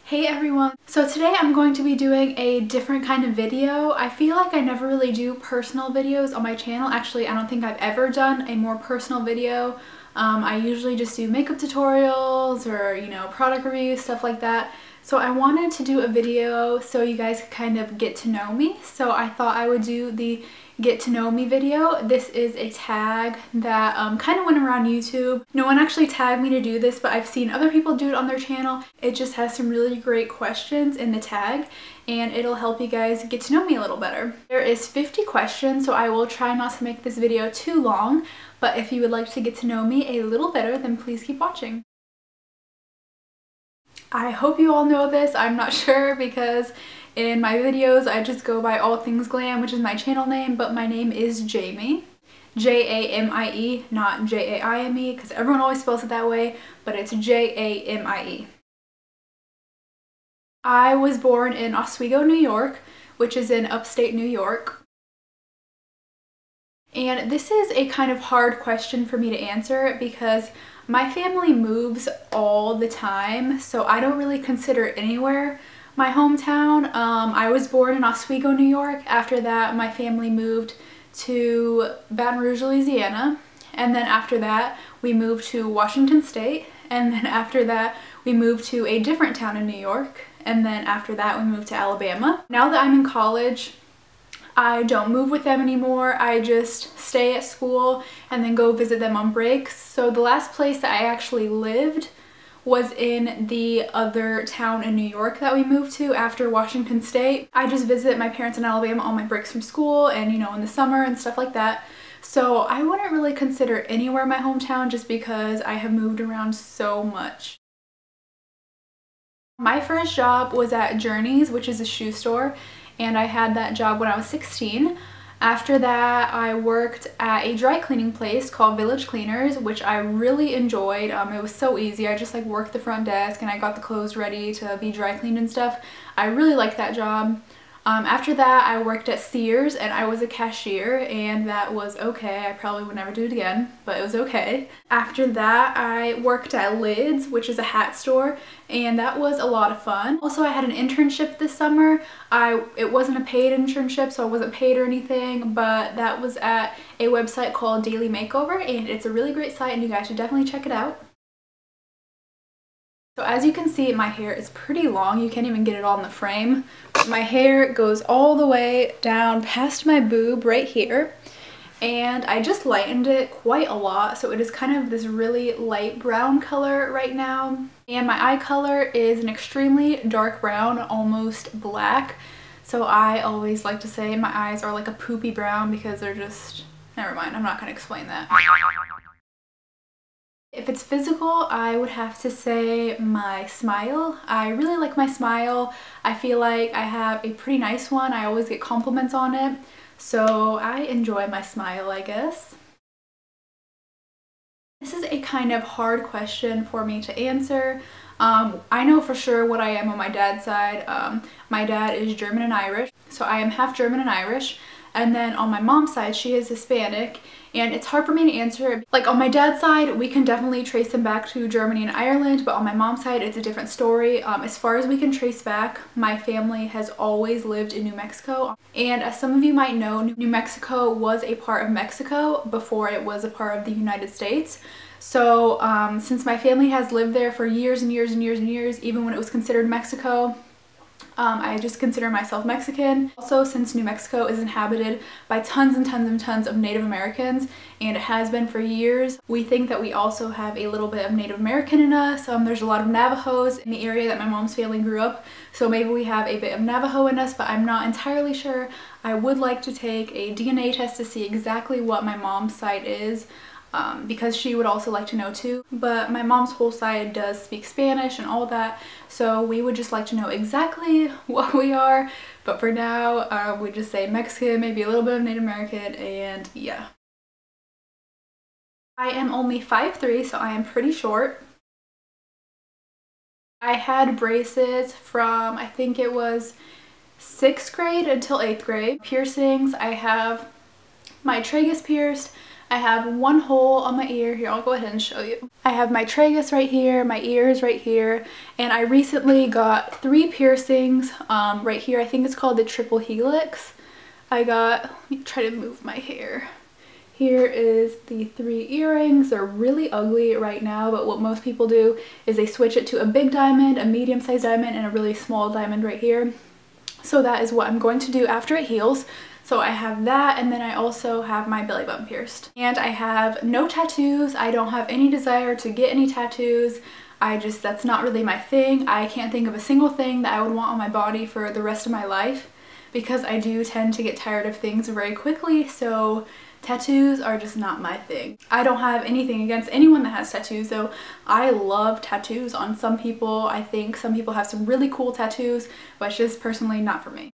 Hey everyone! So today I'm going to be doing a different kind of video. I feel like I never really do personal videos on my channel. Actually, I don't think I've ever done a more personal video. I usually just do makeup tutorials or, product reviews, stuff like that. So I wanted to do a video so you guys could kind of get to know me. So I thought I would do the get to know me video. This is a tag that kind of went around YouTube. No one actually tagged me to do this, but I've seen other people do it on their channel. It just has some really great questions in the tag and it'll help you guys get to know me a little better. There is 50 questions, so I will try not to make this video too long, but if you would like to get to know me a little better, then please keep watching. I hope you all know this. I'm not sure because in my videos I just go by All Things Glam, which is my channel name, but my name is Jamie. J-A-M-I-E, not J-A-I-M-E, because everyone always spells it that way, but it's J-A-M-I-E. I was born in Oswego, New York, which is in upstate New York. And this is a kind of hard question for me to answer because my family moves all the time, so I don't really consider anywhere my hometown. I was born in Oswego, New York. After that, my family moved to Baton Rouge, Louisiana. And then after that, we moved to Washington State. And then after that, we moved to a different town in New York. And then after that, we moved to Alabama. Now that I'm in college, I don't move with them anymore. I just stay at school and then go visit them on breaks. So the last place that I actually lived was in the other town in New York that we moved to after Washington State. I just visit my parents in Alabama on my breaks from school and, in the summer and stuff like that. So I wouldn't really consider anywhere my hometown just because I have moved around so much. My first job was at Journeys, which is a shoe store, and I had that job when I was 16. After that, I worked at a dry cleaning place called Village Cleaners, which I really enjoyed. It was so easy. I just worked the front desk and I got the clothes ready to be dry cleaned and stuff. I really liked that job. After that, I worked at Sears and I was a cashier, and that was okay. I probably would never do it again, but it was okay. After that, I worked at Lids, which is a hat store, and that was a lot of fun. Also, I had an internship this summer. It wasn't a paid internship, so I wasn't paid or anything, but that was at a website called Daily Makeover, and it's a really great site and you guys should definitely check it out. So as you can see, my hair is pretty long. You can't even get it all in the frame. My hair goes all the way down past my boob right here. And I just lightened it quite a lot, so it is kind of this really light brown color right now. And my eye color is an extremely dark brown, almost black. So I always like to say my eyes are like a poopy brown because they're just... Never mind, I'm not going to explain that. If it's physical, I would have to say my smile. I really like my smile. I feel like I have a pretty nice one. I always get compliments on it. So I enjoy my smile, I guess. This is a kind of hard question for me to answer. I know for sure what I am on my dad's side. My dad is German and Irish, so I am half German and Irish. And then on my mom's side, she is Hispanic, and it's hard for me to answer. Like on my dad's side, we can definitely trace him back to Germany and Ireland, but on my mom's side, it's a different story. As far as we can trace back, my family has always lived in New Mexico. And as some of you might know, New Mexico was a part of Mexico before it was a part of the United States. So since my family has lived there for years and years and years and years, even when it was considered Mexico, I just consider myself Mexican. Also, since New Mexico is inhabited by tons and tons and tons of Native Americans, and it has been for years, we think that we also have a little bit of Native American in us. There's a lot of Navajos in the area that my mom's family grew up, so maybe we have a bit of Navajo in us, but I'm not entirely sure. I would like to take a DNA test to see exactly what my mom's side is. Because she would also like to know too. But my mom's whole side does speak Spanish and all that, so we would just like to know exactly what we are. But for now, we just say Mexican, maybe a little bit of Native American, and yeah. I am only 5'3", so I am pretty short. I had braces from, I think it was 6th grade until 8th grade. Piercings, I have my tragus pierced, I have one hole on my ear. Here, I'll go ahead and show you. I have my tragus right here, my ears right here, and I recently got 3 piercings right here. I think it's called the triple helix. Let me try to move my hair. Here is the 3 earrings. They're really ugly right now, but what most people do is they switch it to a big diamond, a medium-sized diamond, and a really small diamond right here. So that is what I'm going to do after it heals. So I have that, and then I also have my belly button pierced. And I have no tattoos. I don't have any desire to get any tattoos. That's not really my thing. I can't think of a single thing that I would want on my body for the rest of my life because I do tend to get tired of things very quickly, so tattoos are just not my thing. I don't have anything against anyone that has tattoos though. I love tattoos on some people. I think some people have some really cool tattoos, but it's just personally not for me.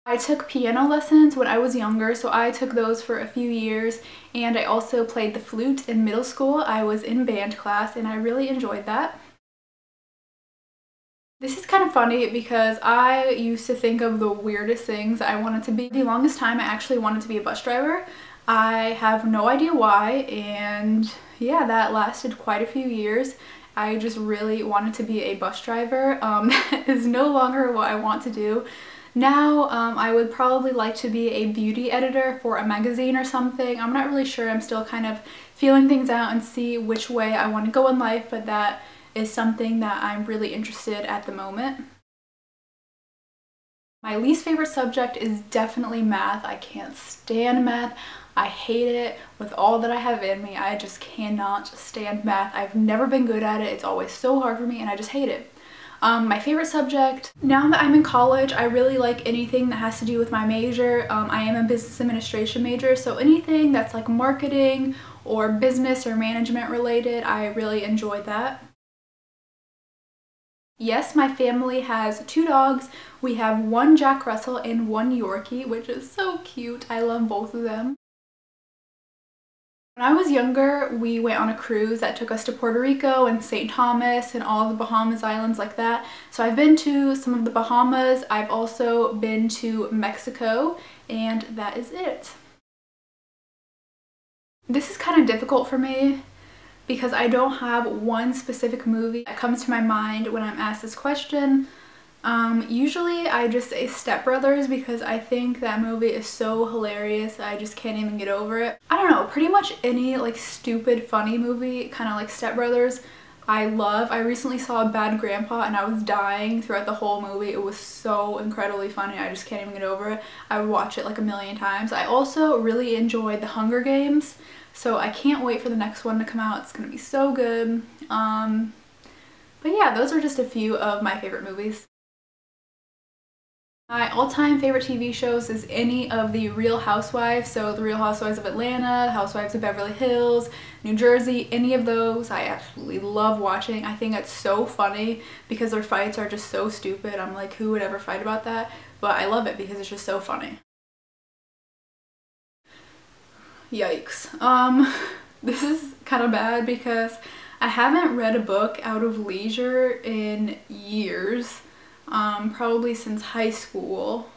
I took piano lessons when I was younger, so I took those for a few years, and I also played the flute in middle school. I was in band class and I really enjoyed that. This is kind of funny because I used to think of the weirdest things I wanted to be. The longest time I actually wanted to be a bus driver. I have no idea why, and yeah, that lasted quite a few years. I just really wanted to be a bus driver. That is no longer what I want to do. Now, I would probably like to be a beauty editor for a magazine or something. I'm not really sure. I'm still kind of feeling things out and see which way I want to go in life, but that is something that I'm really interested at the moment. My least favorite subject is definitely math. I can't stand math. I hate it with all that I have in me. I just cannot stand math. I've never been good at it. It's always so hard for me and I just hate it. My favorite subject, now that I'm in college, I really like anything that has to do with my major. I am a business administration major, so anything that's like marketing or business or management related, I really enjoy that. Yes, my family has 2 dogs. We have 1 Jack Russell and 1 Yorkie, which is so cute. I love both of them. When I was younger, we went on a cruise that took us to Puerto Rico and St. Thomas and all the Bahamas islands like that. So I've been to some of the Bahamas. I've also been to Mexico, and that is it. This is kind of difficult for me because I don't have one specific movie that comes to my mind when I'm asked this question. Usually I just say Step Brothers because I think that movie is so hilarious. I just can't even get over it. I don't know, pretty much any like stupid funny movie, kind of like Step Brothers, I love. I recently saw Bad Grandpa and I was dying throughout the whole movie. It was so incredibly funny. I just can't even get over it. I would watch it like a million times. I also really enjoyed The Hunger Games, so I can't wait for the next one to come out. It's gonna be so good. But yeah, those are just a few of my favorite movies. My all-time favorite TV shows is any of the Real Housewives, so the Real Housewives of Atlanta, Housewives of Beverly Hills, New Jersey, any of those I absolutely love watching. I think it's so funny because their fights are just so stupid. I'm like, who would ever fight about that? But I love it because it's just so funny. Yikes. This is kind of bad because I haven't read a book out of leisure in years. Probably since high school.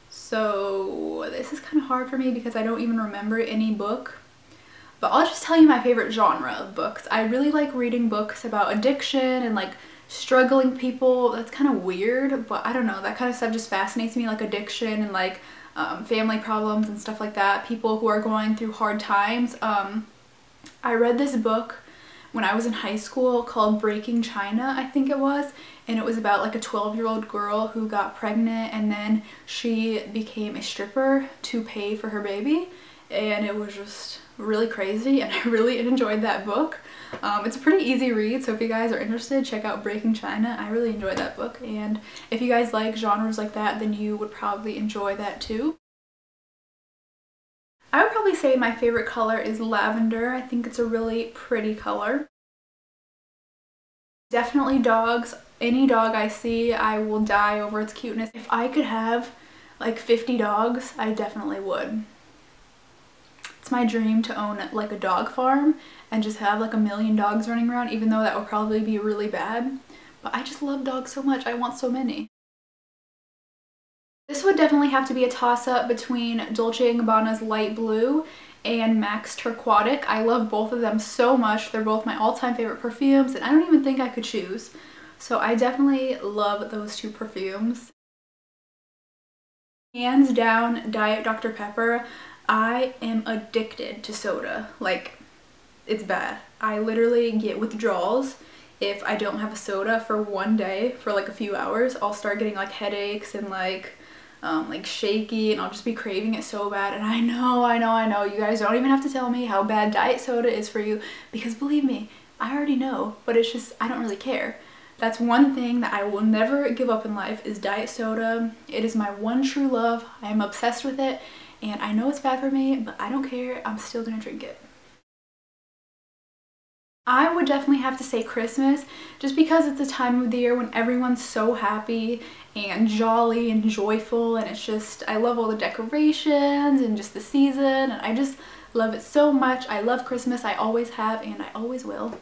So this is kind of hard for me because I don't even remember any book. But I'll just tell you my favorite genre of books. I really like reading books about addiction and like struggling people. That's kind of weird, but I don't know. That kind of stuff just fascinates me, like addiction and like family problems and stuff like that. People who are going through hard times. I read this book when I was in high school called Breaking China, I think it was, and it was about like a 12-year-old girl who got pregnant and then she became a stripper to pay for her baby, and it was just really crazy and I really enjoyed that book. It's a pretty easy read, so if you guys are interested, check out Breaking China. I really enjoyed that book, and if you guys like genres like that, then you would probably enjoy that too. I would probably say my favorite color is lavender. I think it's a really pretty color. Definitely dogs. Any dog I see, I will die over its cuteness. If I could have like 50 dogs, I definitely would. It's my dream to own like a dog farm and just have like 1,000,000 dogs running around, even though that would probably be really bad. But I just love dogs so much. I want so many. This would definitely have to be a toss-up between Dolce & Gabbana's Light Blue and MAC's Turquoise. I love both of them so much. They're both my all-time favorite perfumes, and I don't even think I could choose. So I definitely love those two perfumes. Hands down, Diet Dr. Pepper. I am addicted to soda. Like, it's bad. I literally get withdrawals if I don't have a soda for one day for like a few hours. I'll start getting like headaches and like shaky, and I'll just be craving it so bad. And I know, you guys don't even have to tell me how bad diet soda is for you, because believe me, I already know, but it's just, I don't really care. That's one thing that I will never give up in life is diet soda. It is my one true love. I am obsessed with it, and I know it's bad for me, but I don't care. I'm still gonna drink it. I would definitely have to say Christmas, just because it's a time of the year when everyone's so happy and jolly and joyful, and it's just, I love all the decorations and just the season, and I just love it so much. I love Christmas. I always have, and I always will.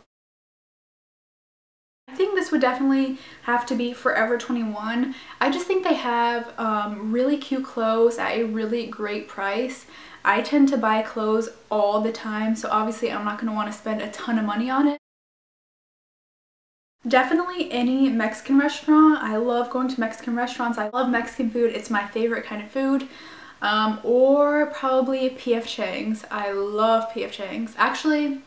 I think this would definitely have to be Forever 21. I just think they have really cute clothes at a really great price. I tend to buy clothes all the time, so obviously I'm not going to want to spend a ton of money on it. Definitely any Mexican restaurant. I love going to Mexican restaurants. I love Mexican food. It's my favorite kind of food. Or probably P.F. Chang's. I love P.F. Chang's. Actually,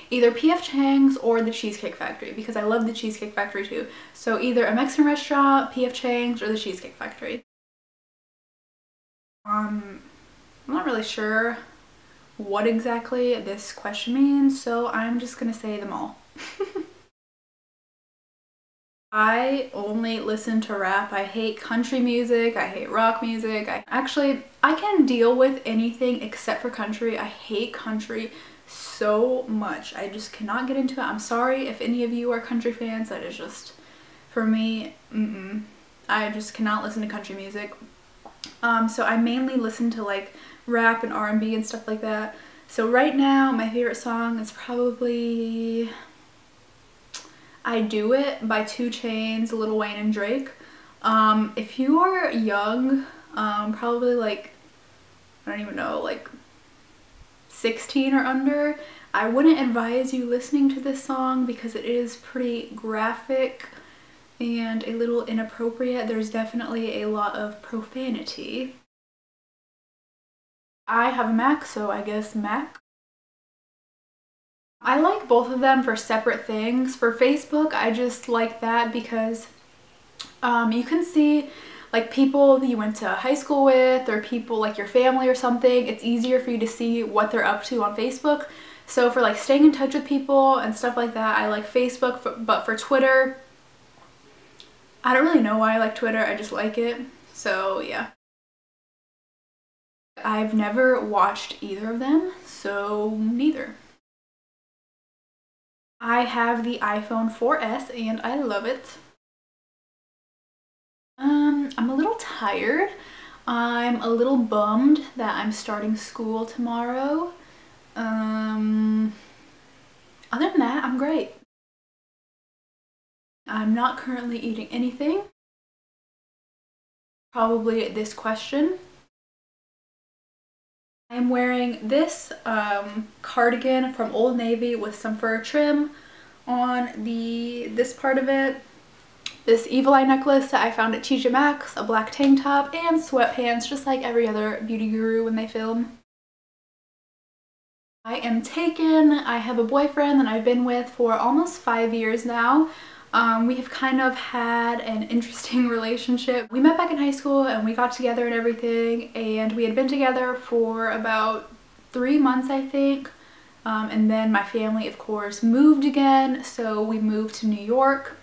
either P.F. Chang's or the Cheesecake Factory, because I love the Cheesecake Factory too. So either a Mexican restaurant, P.F. Chang's, or the Cheesecake Factory. I'm not really sure what exactly this question means, so I'm just gonna say them all. I only listen to rap. I hate country music. I hate rock music. I can deal with anything except for country. I hate country so much. I just cannot get into it. I'm sorry if any of you are country fans. That is just, for me, I just cannot listen to country music. So I mainly listen to like rap and R&B and stuff like that. So right now my favorite song is probably I Do It by 2 Chainz, Lil Wayne, and Drake. If you are young, probably like, I don't even know, like 16 or under, I wouldn't advise you listening to this song because it is pretty graphic and a little inappropriate. There's definitely a lot of profanity. I have a Mac, so I guess Mac. I like both of them for separate things. For Facebook, I just like that because you can see like people that you went to high school with, or people like your family or something. It's easier for you to see what they're up to on Facebook. So for like staying in touch with people and stuff like that, I like Facebook. But for Twitter, I don't really know why I like Twitter. I just like it. So yeah. I've never watched either of them, so neither. I have the iPhone 4S and I love it. I'm a little tired. I'm a little bummed that I'm starting school tomorrow. Other than that, I'm great. I'm not currently eating anything. Probably this question. I'm wearing this cardigan from Old Navy with some fur trim on this part of it. This Evil Eye necklace that I found at TJ Maxx, a black tank top, and sweatpants, just like every other beauty guru when they film. I am taken. I have a boyfriend that I've been with for almost 5 years now. We have kind of had an interesting relationship. We met back in high school and we got together and everything, and we had been together for about 3 months, I think. And then my family, of course, moved again, so we moved to New York,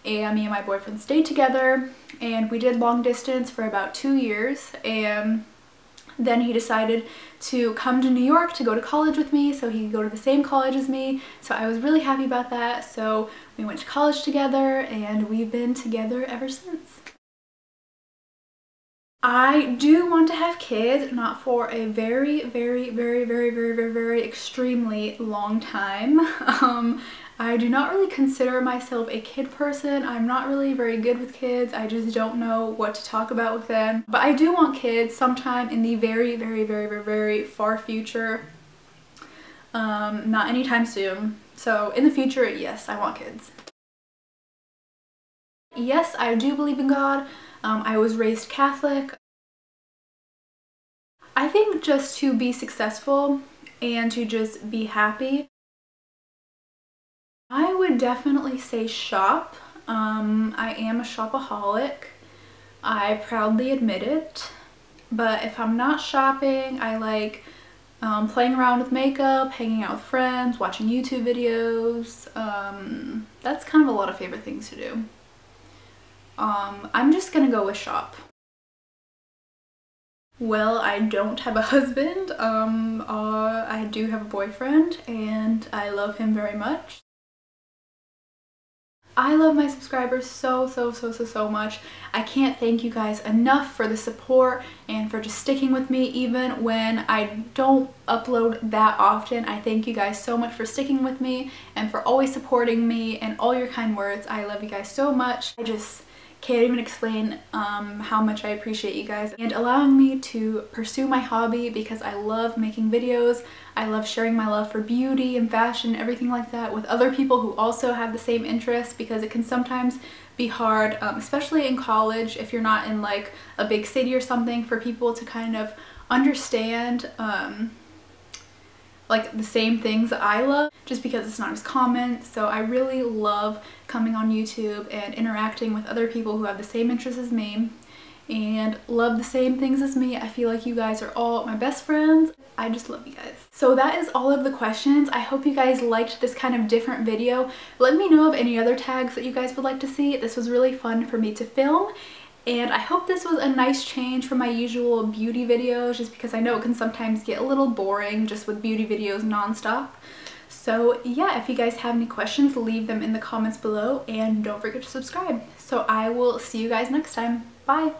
and me and my boyfriend stayed together, and we did long distance for about 2 years, and then he decided to come to New York to go to college with me so he could go to the same college as me. So I was really happy about that. So we went to college together and we've been together ever since. I do want to have kids, not for a very extremely long time. I do not really consider myself a kid person. I'm not really very good with kids. I just don't know what to talk about with them. But I do want kids sometime in the very, very, very, very, very far future. Not anytime soon. So in the future, yes, I want kids. Yes, I do believe in God. I was raised Catholic. I think just to be successful and to just be happy, I would definitely say shop. I am a shopaholic. I proudly admit it. But if I'm not shopping, I like playing around with makeup, hanging out with friends, watching YouTube videos. That's kind of a lot of favorite things to do. I'm just gonna go with shop. Well, I don't have a husband. I do have a boyfriend and I love him very much. I love my subscribers so much. I can't thank you guys enough for the support and for just sticking with me even when I don't upload that often. I thank you guys so much for sticking with me and for always supporting me and all your kind words. I love you guys so much. I just can't even explain how much I appreciate you guys and allowing me to pursue my hobby, because I love making videos. I love sharing my love for beauty and fashion, everything like that, with other people who also have the same interests, because it can sometimes be hard, especially in college, if you're not in like a big city or something, for people to kind of understand like the same things that I love, just because it's not as common. So I really love coming on YouTube and interacting with other people who have the same interests as me and love the same things as me. I feel like you guys are all my best friends. I just love you guys. So that is all of the questions. I hope you guys liked this kind of different video. Let me know of any other tags that you guys would like to see. This was really fun for me to film. And I hope this was a nice change from my usual beauty videos, just because I know it can sometimes get a little boring just with beauty videos nonstop. So yeah, if you guys have any questions, leave them in the comments below and don't forget to subscribe. So I will see you guys next time. Bye!